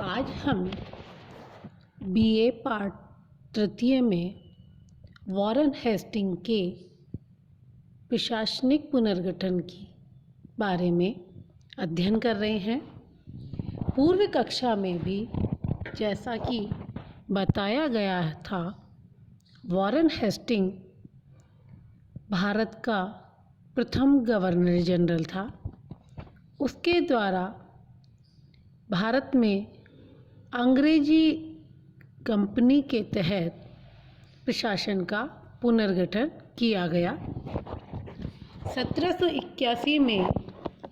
आज हम BA part तृतीय में वॉरेन हेस्टिंग के प्रशासनिक पुनर्गठन की बारे में अध्ययन कर रहे हैं। पूर्व कक्षा में भी जैसा कि बताया गया था, वॉरेन हेस्टिंग भारत का प्रथम गवर्नर जनरल था। उसके द्वारा भारत में अंग्रेजी कंपनी के तहत प्रशासन का पुनर्गठन किया गया। 1781 में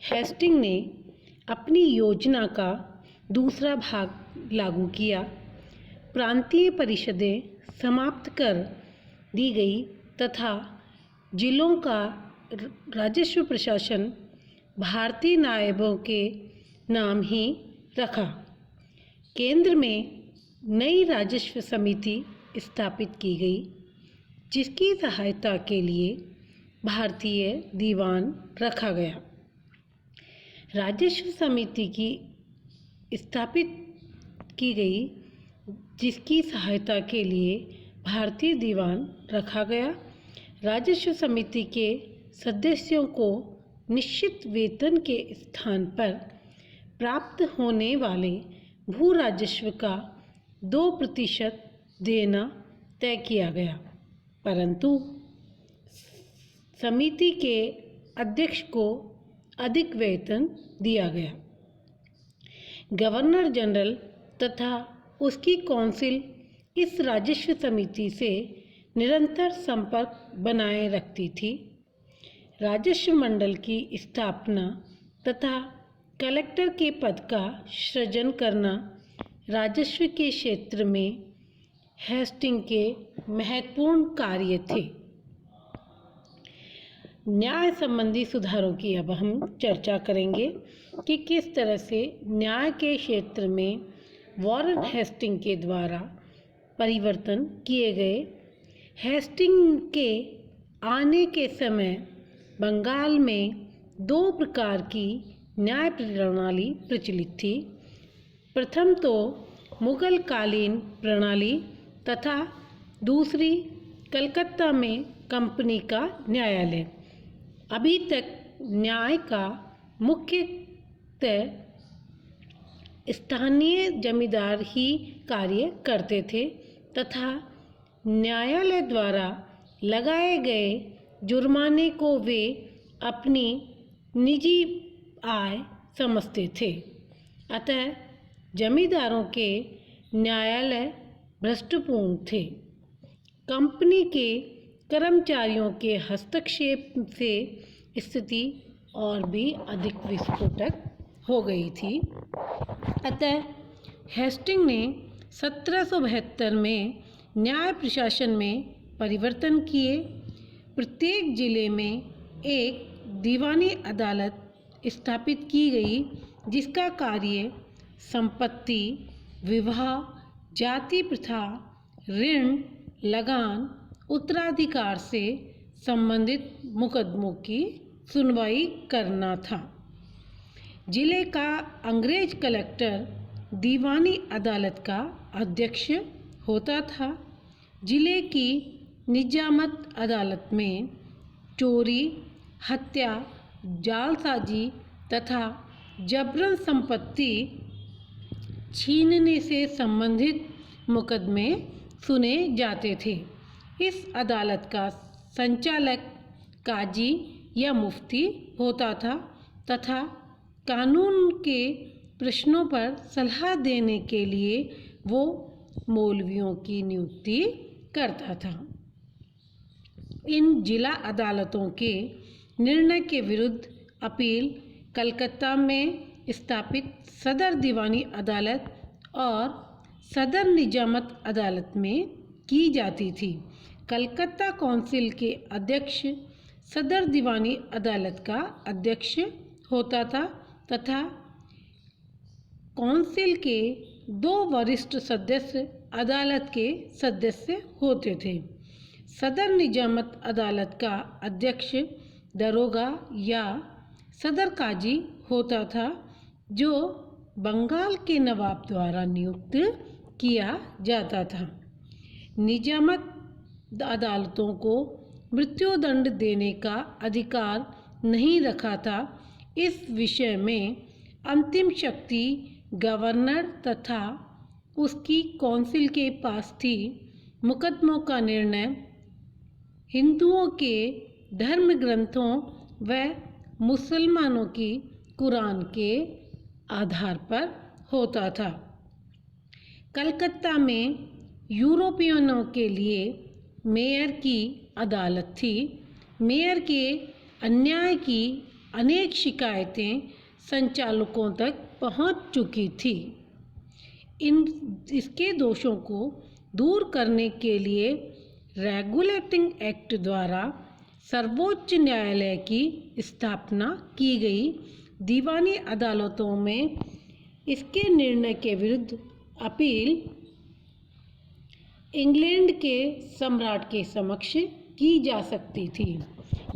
हेस्टिंग ने अपनी योजना का दूसरा भाग लागू किया। प्रांतीय परिषदें समाप्त कर दी गई तथा जिलों का राजस्व प्रशासन भारतीय नायबों के नाम ही रखा। केंद्र में नई राजस्व समिति स्थापित की गई, जिसकी सहायता के लिए भारतीय दीवान रखा गया। राजस्व समिति की स्थापित की गई, जिसकी सहायता के लिए भारतीय दीवान रखा गया। राजस्व समिति के सदस्यों को निश्चित वेतन के स्थान पर प्राप्त होने वाले भू राजस्व का 2% देना तय किया गया, परंतु समिति के अध्यक्ष को अधिक वेतन दिया गया। गवर्नर जनरल तथा उसकी काउंसिल इस राजस्व समिति से निरंतर संपर्क बनाए रखती थी। राजस्व मंडल की स्थापना तथा कलेक्टर के पद का सृजन करना राजस्व के क्षेत्र में हेस्टिंग के महत्वपूर्ण कार्य थे। न्याय संबंधी सुधारों की अब हम चर्चा करेंगे कि किस तरह से न्याय के क्षेत्र में वॉरेन हेस्टिंग के द्वारा परिवर्तन किए गए। हेस्टिंग के आने के समय बंगाल में 2 प्रकार की न्याय प्रणाली प्रचलित थी। प्रथम तो मुगल कालीन प्रणाली तथा दूसरी कलकत्ता में कंपनी का न्यायालय। अभी तक न्याय का मुख्यतः स्थानीय जमींदार ही कार्य करते थे तथा न्यायालय द्वारा लगाए गए जुर्माने को वे अपनी निजी आय समझते थे। अतः जमींदारों के न्यायालय भ्रष्टपूर्ण थे। कंपनी के कर्मचारियों के हस्तक्षेप से स्थिति और भी अधिक विस्फोटक हो गई थी। अतः हेस्टिंग ने 1772 में न्याय प्रशासन में परिवर्तन किए। प्रत्येक जिले में एक दीवानी अदालत स्थापित की गई, जिसका कार्य संपत्ति, विवाह, जाति प्रथा, ऋण, लगान, उत्तराधिकार से संबंधित मुकदमों की सुनवाई करना था। जिले का अंग्रेज कलेक्टर दीवानी अदालत का अध्यक्ष होता था। जिले की निजामत अदालत में चोरी, हत्या, जालसाजी तथा जबरन संपत्ति छीनने से संबंधित मुकदमे सुने जाते थे। इस अदालत का संचालक काजी या मुफ्ती होता था तथा कानून के प्रश्नों पर सलाह देने के लिए वो मौलवियों की नियुक्ति करता था। इन जिला अदालतों के निर्णय के विरुद्ध अपील कलकत्ता में स्थापित सदर दीवानी अदालत और सदर निजामत अदालत में की जाती थी। कलकत्ता काउंसिल के अध्यक्ष सदर दीवानी अदालत का अध्यक्ष होता था तथा काउंसिल के 2 वरिष्ठ सदस्य अदालत के सदस्य होते थे। सदर निजामत अदालत का अध्यक्ष दरोगा या सदर काजी होता था, जो बंगाल के नवाब द्वारा नियुक्त किया जाता था। निजामत अदालतों को मृत्युदंड देने का अधिकार नहीं रखा था। इस विषय में अंतिम शक्ति गवर्नर तथा उसकी काउंसिल के पास थी। मुकदमों का निर्णय हिंदुओं के धर्म ग्रंथों व मुसलमानों की कुरान के आधार पर होता था। कलकत्ता में यूरोपियनों के लिए मेयर की अदालत थी। मेयर के अन्याय की अनेक शिकायतें संचालकों तक पहुंच चुकी थी। इसके दोषों को दूर करने के लिए रेगुलेटिंग एक्ट द्वारा सर्वोच्च न्यायालय की स्थापना की गई। दीवानी अदालतों में इसके निर्णय के विरुद्ध अपील इंग्लैंड के सम्राट के समक्ष की जा सकती थी।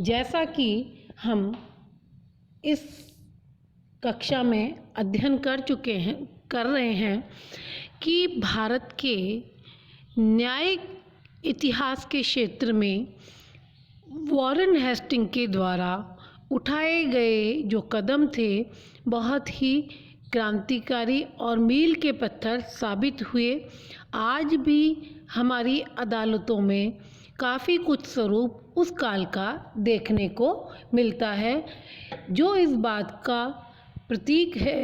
जैसा कि हम इस कक्षा में अध्ययन कर रहे हैं कि भारत के न्यायिक इतिहास के क्षेत्र में वॉरेन हेस्टिंग के द्वारा उठाए गए जो कदम थे बहुत ही क्रांतिकारी और मील के पत्थर साबित हुए। आज भी हमारी अदालतों में काफ़ी कुछ स्वरूप उस काल का देखने को मिलता है, जो इस बात का प्रतीक है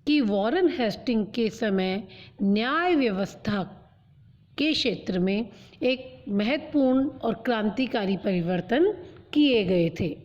कि वॉरेन हेस्टिंग के समय न्याय व्यवस्था के क्षेत्र में एक महत्वपूर्ण और क्रांतिकारी परिवर्तन किए गए थे।